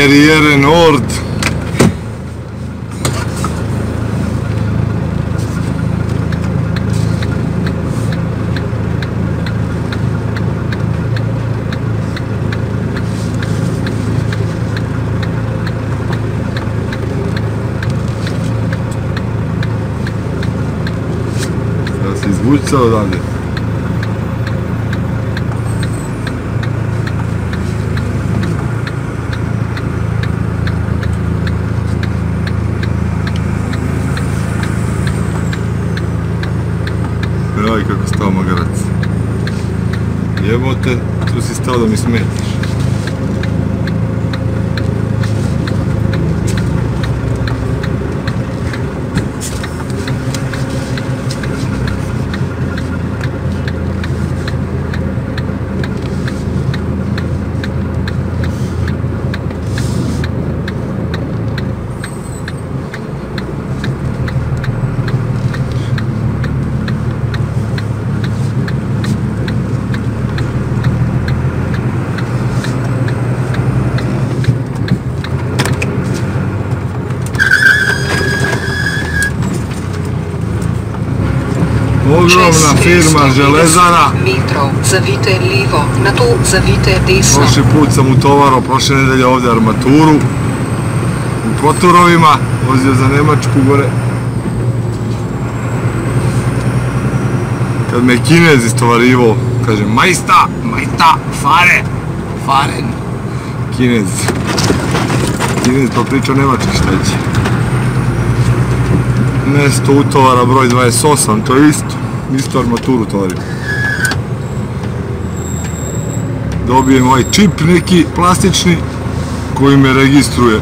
Berriere Nord. Sada se izvući se odavde. Evo kako stao magarac. Jebote, tu si stao da mi smetiš. Ogromna firma Železara. Metrov, zavijte lijevo, na to zavijte desno. Prošli put sam utovarao prošle nedelje ovdje armaturu u Kotorovima, vozio za Njemačku gore. Kad me Kinez istovarivo, kaže majsta, faren. Kinez pa pričao njemački šta će. Mjesto utovara broj 28, to je isto armaturu tovarim. Dobijem ovaj čip neki plastični koji me registruje.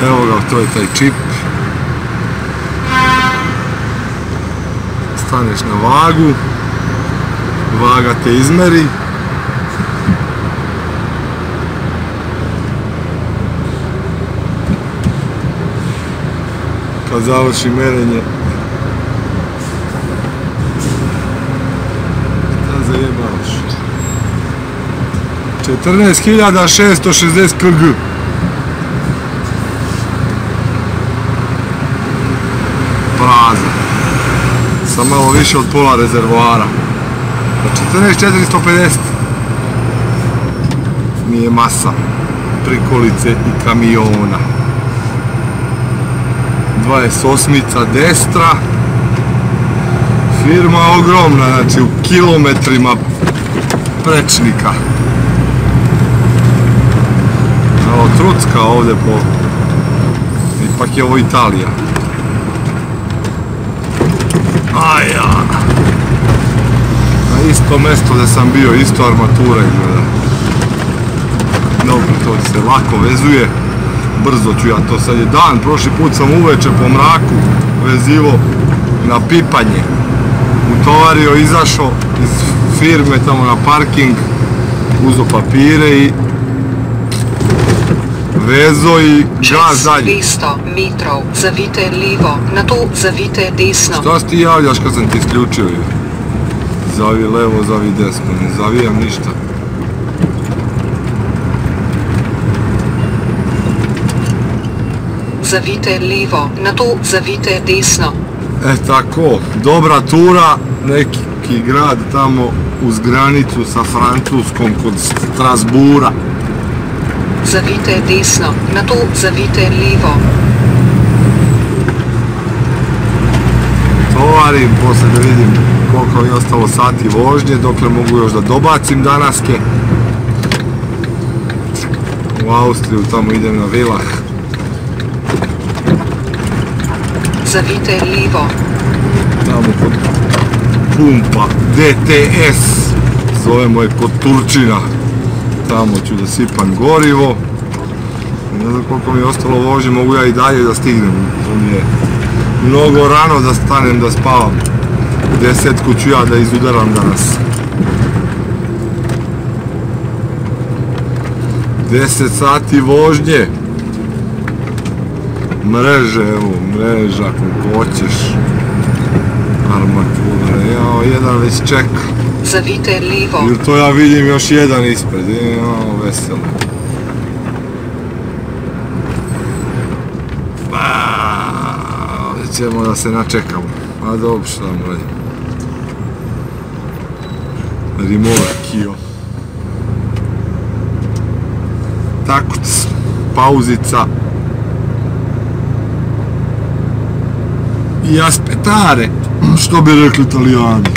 Evo ga, to je taj čip. Staneš na vagu, vaga te izmeri. Kad završi merenje, šta zajebavaš? 14.660 kg. Prazan. Sam malo više od pola rezervoara. 14.450 mi je masa prikolice i kamiona. 28-ica destra. Firma ogromna, znači u kilometrima prečnika. Malo trucka ovdje po... Ipak je ovo Italija. Aja. Na isto mjesto gdje sam bio, isto armatura izgleda. Dobro, to se lako vezuje. Brzo ću ja to, sad je dan, prošli put sam uveče po mraku vezivo na pipanje. Utovario, izašao iz firme tamo na parking, uzo papire i vezo i gaz dalje. 200 metrov, zavijte lijevo, na to zavijte desno. Šta si ti javljaš kad sam ti isključio? Zavi levo, zavi desno, ne zavijam ništa. Zavijte lijevo, na to zavijte desno. Tako, dobra tura, neki grad tamo uz granicu sa Francuskom kod Strasbura. Zavijte desno, na to zavijte lijevo. Tovarim, poslije da vidim koliko je ostalo sati vožnje, dokle mogu još da dobacim danaske. U Austriju tamo idem na Vilah. Zavijte lijevo. Tamo kod pumpa DTS, zovemo je kod Turčina. Tamo ću da sipam gorivo. Ne znam koliko mi je ostalo vožnje, mogu ja i dalje da stignem. To mi je mnogo rano da stanem da spavam. 10 ću ja da izudaram danas. 10 sati vožnje. mreže, evo, mreža, kako hoćeš. Armatura, jao, jedan već čeka. Zavijte lijevo. Jer to ja vidim još jedan ispred, jao, veselo. Ovdje ćemo da se načekamo. A dobro, šta vam radim. Rimova kio. Takuc, pauzica. I aspetare, što bi rekli Italijani.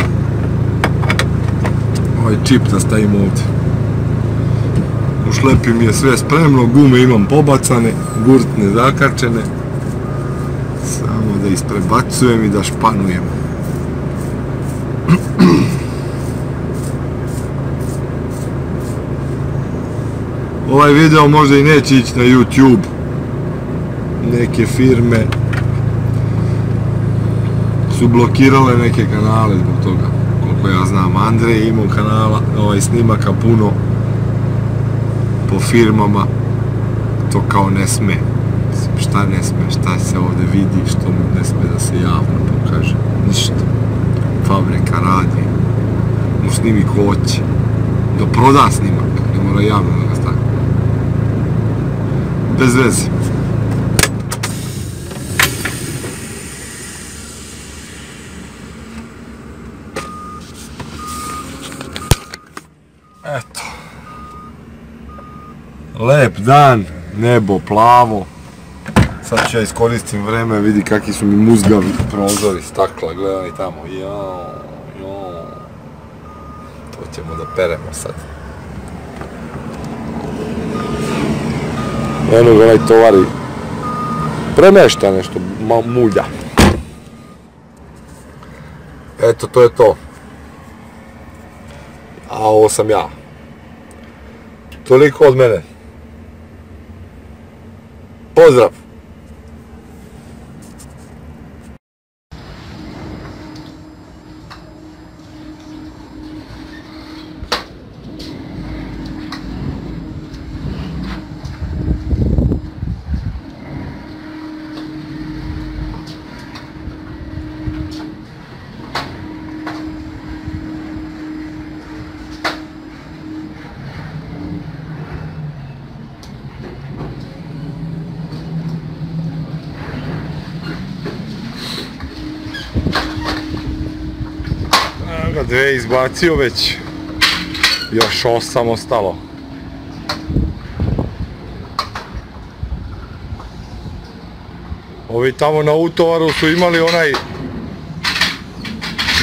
Ovaj čip da stavim ovdje. U šlepi mi je sve spremno, gume imam pobacane, gurtne zakačene. Samo da isprebacujem i da španujem. Ovaj video možda i neće ići na YouTube. Neke firme su blokirale neke kanale zbog toga. Koliko ja znam, Andrej je imao kanala, snimaka puno po firmama. To kao ne sme. Šta ne sme, šta se ovdje vidi, što ne sme da se javno pokaže. Ništa. Fabrika radi. Mu snimi ko hoće. Da proda snimak, ne mora javno da ga stavi. Bez veze. Eto. Lep dan, nebo plavo. Sad ću ja iskoristim vreme, vidi kakvi su mi muzgavi prozori, stakla, gledaj tamo. Jao. To ćemo da peremo sad. Eno ga onaj tovari premešta nešto, mulja. Eto, to je to. A ovo sam ja. Toliko od mene. Pozdrav! Dve izbacio već, još 8 ostalo. Ovi tamo na utovaru su imali onaj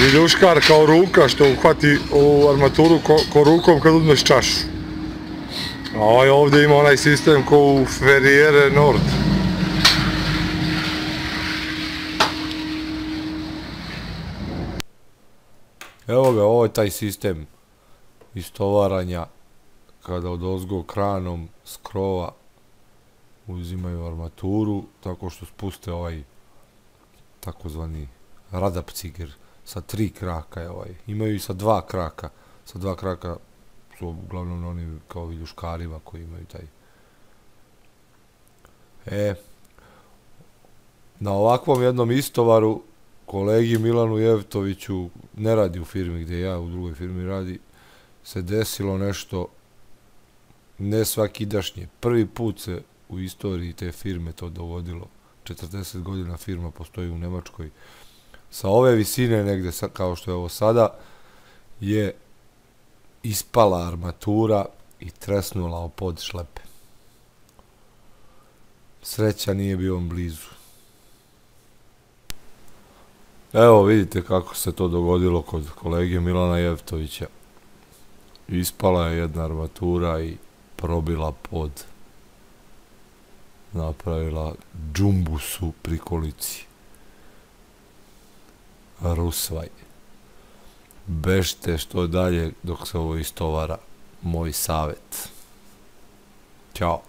viljuškar kao ruka što uhvati u armaturu ko rukom kad uzmeš čašu. A ovaj ovdje ima onaj sistem ko u Ferriere Nord. Evo ga, ovo je taj sistem istovaranja kada odozgo kranom s krova uzimaju armaturu tako što spuste ovaj takozvani radapciger sa 3 kraka je ovaj. Imaju i sa 2 kraka. Sa 2 kraka su uglavnom oni kao viljuškarima koji imaju taj. Na ovakvom jednom istovaru kolegi Milanu Jevtoviću, ne radi u firmi gdje ja, u drugoj firmi radi, se desilo nešto nesvakidašnje. Prvi put se u istoriji te firme to dogodilo. 40 godina firma postoji u Nemačkoj. Sa ove visine negdje, kao što je ovo sada, je ispala armatura i tresnula o pod šlepe. Sreća nije bio blizu. Evo vidite kako se to dogodilo kod kolege Milana Jevtovića. Ispala je jedna armatura i probila pod. Napravila džumbusu pri kolici. Rusvaj. Bežte što dalje dok se ovo istovara. Moj savjet. Ćao.